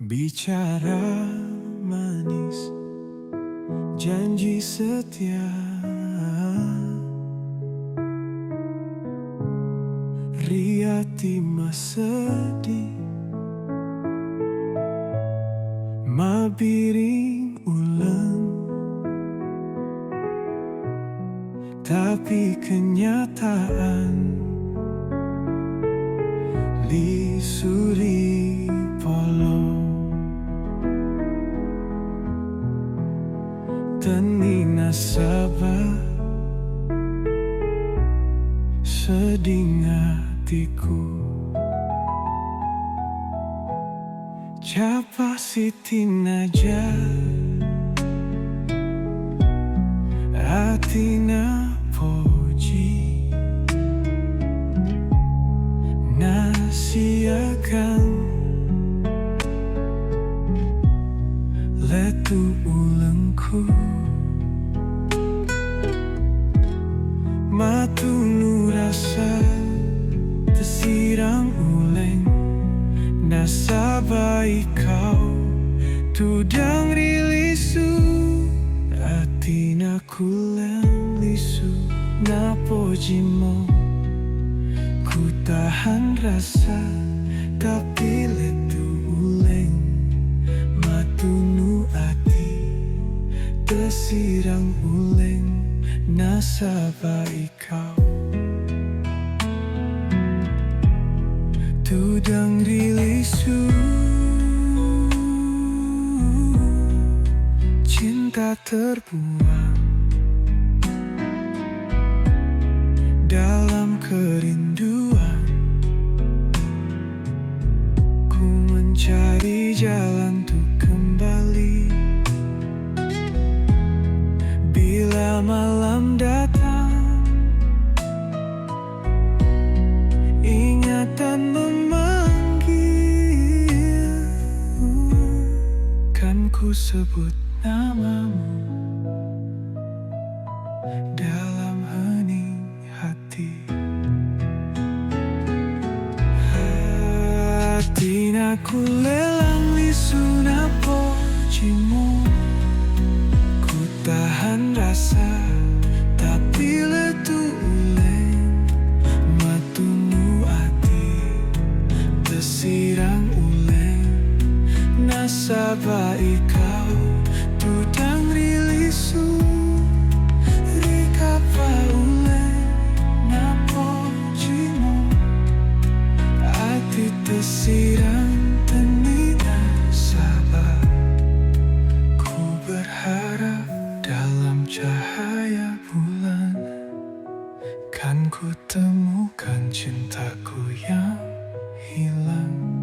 Bicara manis, janji setia, riati sedih, mabiring ulang. Tapi kenyataan lisuri polo tani nasabah seding hatiku capa sitin aja atina poji nasiakan letu ulengku matunu rasa tesirang uleng nasabai kau tudang rilisu atina kulem lisu napojimo ku tahan rasa tapi letu uleng matunu ati tesirang uleng nasabai kau tudang rilisu cinta terbuang dalam kerinduan ku mencari jalan untuk kembali bila malam datang ingatan memanggil kan ku sebut namamu dalam hening hati. Hatina ku lelang lisu napojimu ku tahan rasa tapi letu uleng matunu ati tesirang uleng nasabai kau tudang rilisu rikapa uleng napojimu ati tesirang tenina sabar ku berharap dalam cahaya bulan kan ku temukan cintaku yang hilang.